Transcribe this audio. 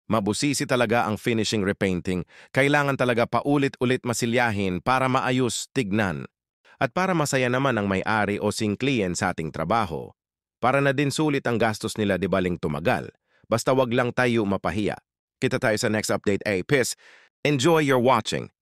Mabusisi talaga ang finishing repainting. Kailangan talaga paulit-ulit masilyahin para maayos tignan. At para masaya naman ang may-ari o singkliyen sa ating trabaho. Para na din sulit ang gastos nila di baling tumagal. Basta wag lang tayo mapahiya. Kita tayo sa next update. Peace. Enjoy your watching.